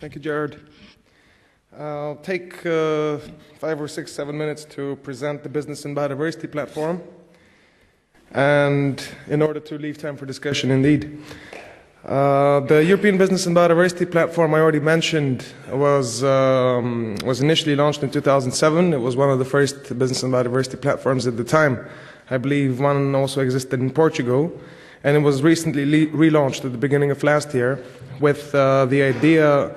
Thank you, Jared. I'll take 5 or 6, 7 minutes to present the Business and Biodiversity platform, and in order to leave time for discussion, indeed. The European Business and Biodiversity platform I already mentioned was initially launched in 2007. It was one of the first business and biodiversity platforms at the time. I believe one also existed in Portugal, and it was recently relaunched at the beginning of last year with the idea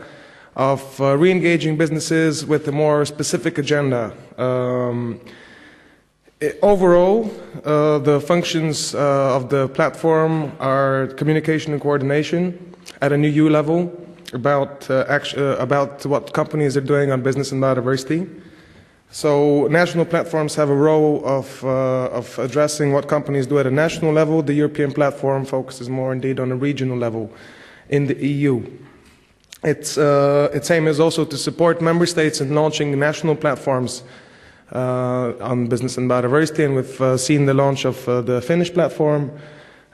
of re-engaging businesses with a more specific agenda. Overall, the functions of the platform are communication and coordination at an EU level about what companies are doing on business and biodiversity. So national platforms have a role of addressing what companies do at a national level. The European platform focuses more indeed on a regional level in the EU. Its aim is also to support member states in launching national platforms on business and biodiversity, and we've seen the launch of the Finnish platform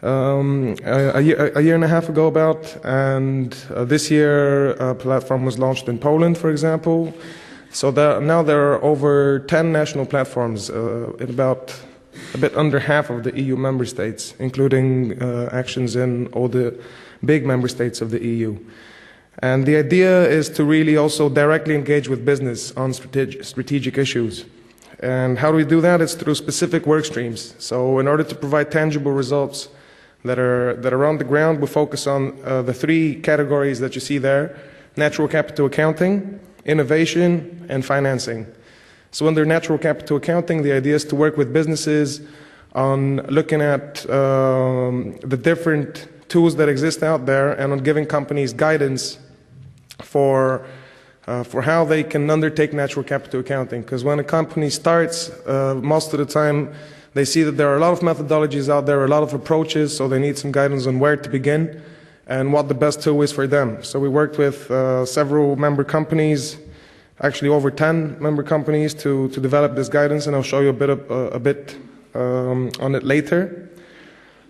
a year and a half ago about, and this year a platform was launched in Poland, for example. So now there are over 10 national platforms in about a bit under half of the EU member states, including actions in all the big member states of the EU. And the idea is to really also directly engage with business on strategic issues. And how do we do that? It's through specific work streams. So in order to provide tangible results that are on the ground, we focus on the 3 categories that you see there: natural capital accounting, innovation, and financing. So under natural capital accounting, the idea is to work with businesses on looking at the different tools that exist out there and on giving companies guidance for how they can undertake natural capital accounting. Because when a company starts, most of the time they see that there are a lot of methodologies out there, a lot of approaches, so they need some guidance on where to begin and what the best tool is for them. So we worked with several member companies, actually over 10 member companies, to develop this guidance, and I'll show you a bit on it later.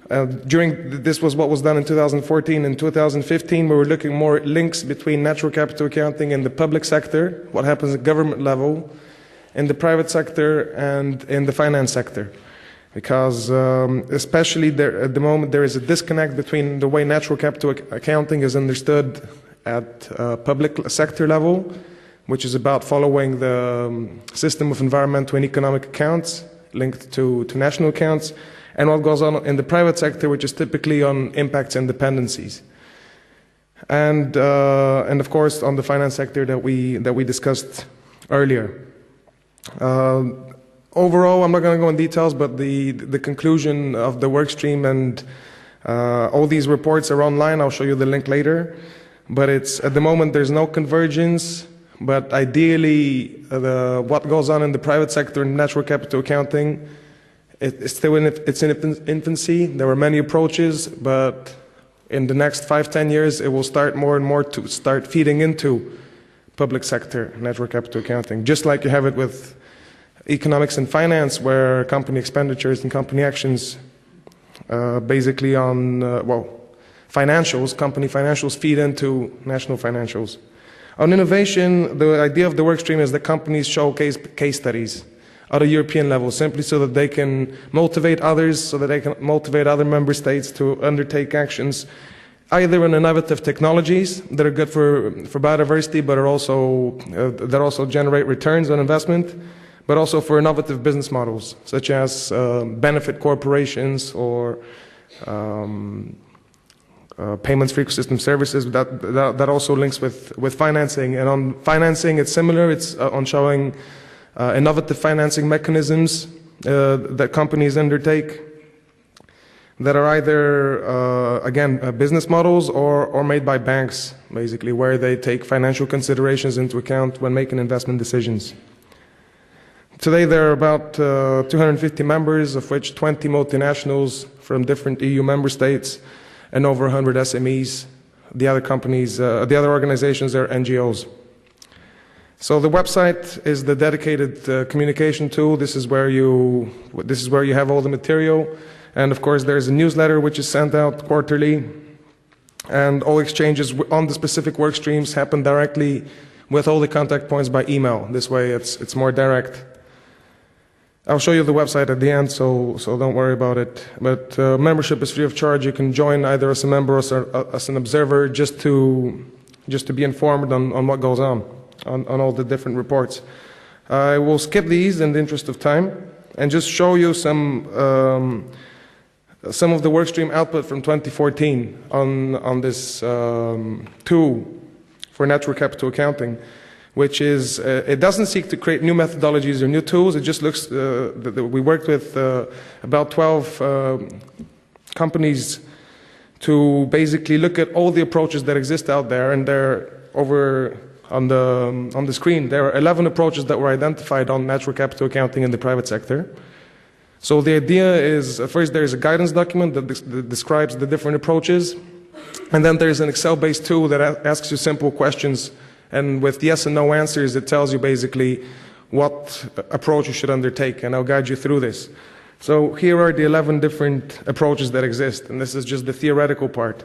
This was what was done in 2014. In 2015, we were looking more at links between natural capital accounting and the public sector, what happens at government level, in the private sector, and in the finance sector. Because especially at the moment, there is a disconnect between the way natural capital accounting is understood at public sector level, which is about following the system of environmental and economic accounts linked to national accounts, and what goes on in the private sector, which is typically on impacts and dependencies, and of course on the finance sector that we discussed earlier. Overall, I'm not going to go in details, but the conclusion of the work stream and all these reports are online. I'll show you the link later. But at the moment there's no convergence. But ideally, what goes on in the private sector in natural capital accounting, it's still in its infancy. There are many approaches, but in the next 5-10 years, it will start more and more to start feeding into public sector natural capital accounting, just like you have it with economics and finance, where company expenditures and company actions basically on, financials, company financials feed into national financials. On innovation, the idea of the work stream is that companies showcase case studies at a European level, simply so that they can motivate others, so that they can motivate other member states to undertake actions, either in innovative technologies that are good for biodiversity, but that also generate returns on investment, but also for innovative business models, such as benefit corporations or payments for ecosystem services. That also links with financing. And on financing, it's similar. It's on showing innovative financing mechanisms that companies undertake that are either, again, business models or made by banks, basically, where they take financial considerations into account when making investment decisions. Today there are about 250 members, of which 20 multinationals from different EU member states and over 100 SMEs. The other companies, the other organizations are NGOs. So the website is the dedicated communication tool. This is where you have all the material, and of course there's a newsletter which is sent out quarterly. And all exchanges on the specific work streams happen directly with all the contact points by email. This way it's more direct. I'll show you the website at the end, so don't worry about it. But membership is free of charge. You can join either as a member or as an observer just to be informed on what goes on all the different reports. I will skip these in the interest of time and just show you some of the workstream output from 2014 on this tool for natural capital accounting, which is, it doesn't seek to create new methodologies or new tools. It just looks, we worked with about 12 companies to basically look at all the approaches that exist out there, and they're over on the screen. There are 11 approaches that were identified on natural capital accounting in the private sector. So the idea is, first there is a guidance document that describes the different approaches, and then there's an Excel-based tool that asks you simple questions, and with yes and no answers it tells you basically what approach you should undertake, and I'll guide you through this. So here are the 11 different approaches that exist, and this is just the theoretical part.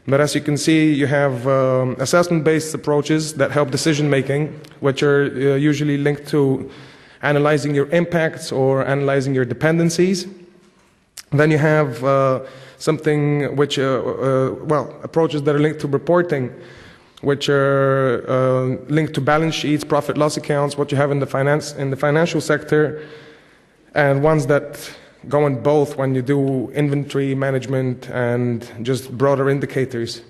But as you can see, you have assessment-based approaches that help decision-making, which are usually linked to analyzing your impacts or analyzing your dependencies. Then you have something which, approaches that are linked to reporting, which are linked to balance sheets, profit loss accounts, what you have in the financial sector, and ones that go in both when you do inventory management and just broader indicators.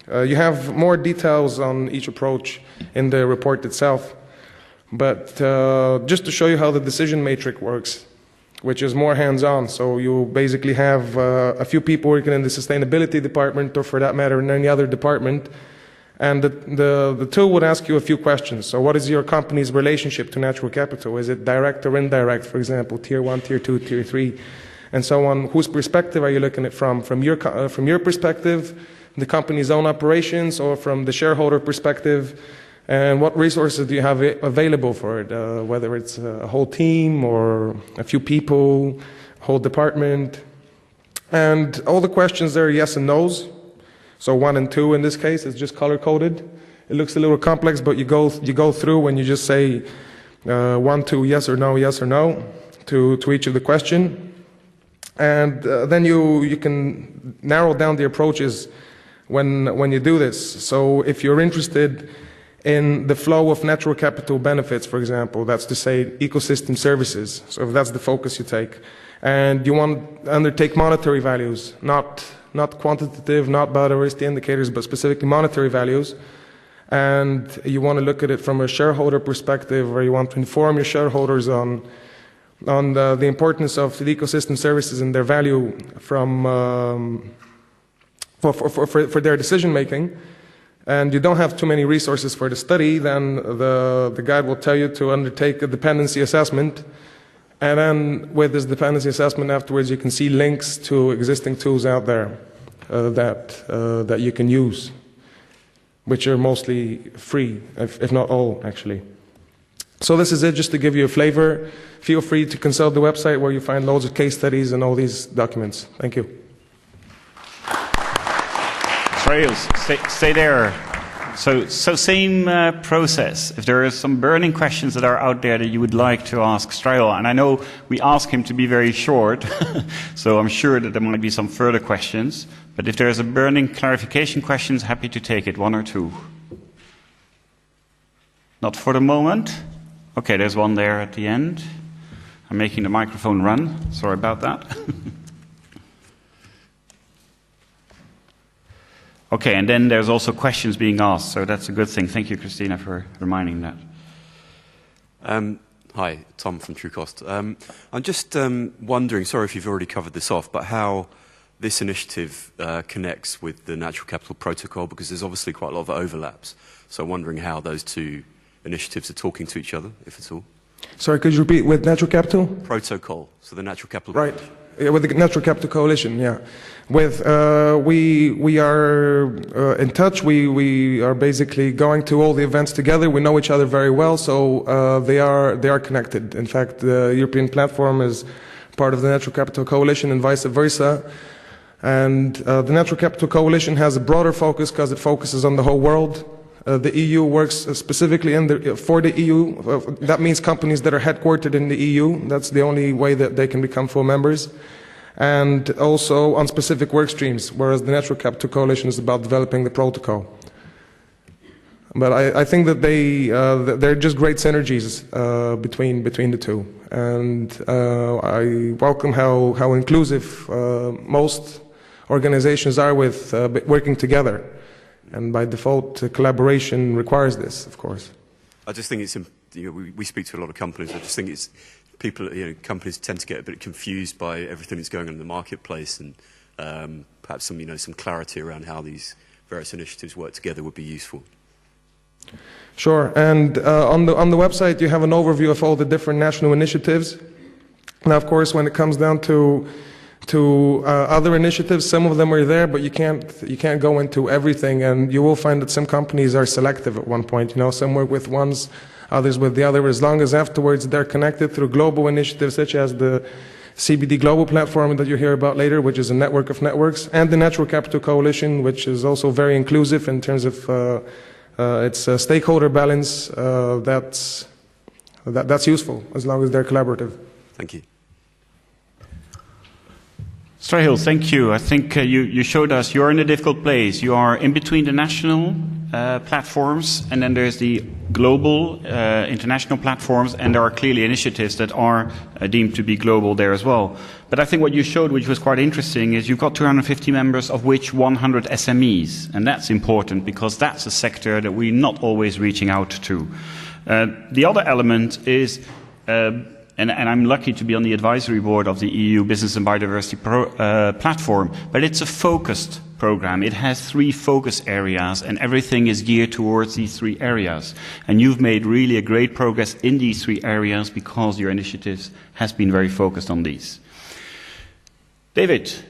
You have more details on each approach in the report itself. But just to show you how the decision matrix works, which is more hands-on. So you basically have a few people working in the sustainability department, or for that matter in any other department, and the tool would ask you a few questions. So what is your company's relationship to natural capital? Is it direct or indirect, for example, tier 1, tier 2, tier 3, and so on? Whose perspective are you looking at from? From your perspective, the company's own operations, or from the shareholder perspective? And what resources do you have available for it, whether it's a whole team or a few people, a whole department. And all the questions there are yes and no's. So 1 and 2 in this case is just color-coded. It looks a little complex, but you go through and you just say 1, 2, yes or no to each of the question. And then you can narrow down the approaches when you do this. So if you're interested in the flow of natural capital benefits, for example, that's to say ecosystem services, so if that's the focus you take, and you want to undertake monetary values, not quantitative, not biodiversity indicators, but specifically monetary values, and you want to look at it from a shareholder perspective, or you want to inform your shareholders on the importance of the ecosystem services and their value from for their decision making, and you don't have too many resources for the study, then the guide will tell you to undertake a dependency assessment. And then with this dependency assessment afterwards, you can see links to existing tools out there that you can use, which are mostly free, if not all, actually. So this is it, just to give you a flavor. Feel free to consult the website where you find loads of case studies and all these documents. Thank you. Strahil, stay there. So same process. If there are some burning questions that are out there that you would like to ask Strahil, and I know we ask him to be very short, so I'm sure that there might be some further questions. But if there's a burning clarification questions, happy to take it, 1 or 2. Not for the moment. Okay, there's one there at the end. I'm making the microphone run. Sorry about that. Okay, and then there's also questions being asked, so that's a good thing. Thank you, Christina, for reminding that. Hi, Tom from TrueCost. I'm just wondering, sorry if you've already covered this off, but how this initiative connects with the Natural Capital Protocol, because there's obviously quite a lot of overlaps. So I'm wondering how those two initiatives are talking to each other, if at all. Sorry, could you repeat, with Natural Capital? Protocol, so the Natural Capital Right. Yeah, with the Natural Capital Coalition, yeah. With we are in touch. We are basically going to all the events together. We know each other very well, so they are connected. In fact, the European platform is part of the Natural Capital Coalition, and vice versa. And the Natural Capital Coalition has a broader focus because it focuses on the whole world. The EU works specifically for the EU. That means companies that are headquartered in the EU. That's the only way that they can become full members. And also on specific work streams, whereas the Natural Capital Coalition is about developing the protocol. But I think that they're just great synergies between the two. And I welcome how inclusive most organizations are with working together. And by default, collaboration requires this, of course. I just think it's, we speak to a lot of companies. I just think it's people, companies tend to get a bit confused by everything that's going on in the marketplace, and perhaps some clarity around how these various initiatives work together would be useful. Sure. And on the website, you have an overview of all the different national initiatives. Now, of course, when it comes down to other initiatives, some of them are there, but you can't go into everything, and you will find that some companies are selective at one point. Some work with ones, others with the other. As long as afterwards they're connected through global initiatives such as the CBD Global Platform that you'll hear about later, which is a network of networks, and the Natural Capital Coalition, which is also very inclusive in terms of its stakeholder balance. That's useful as long as they're collaborative. Thank you. Strahil, thank you. I think you showed us you're in a difficult place. You are in between the national platforms, and then there's the global international platforms, and there are clearly initiatives that are deemed to be global there as well. But I think what you showed, which was quite interesting, is you've got 250 members, of which 100 SMEs. And that's important because that's a sector that we're not always reaching out to. The other element is and I'm lucky to be on the advisory board of the EU Business and Biodiversity platform, but it's a focused program. It has 3 focus areas, and everything is geared towards these 3 areas. And you've made really a great progress in these 3 areas because your initiatives has been very focused on these. David,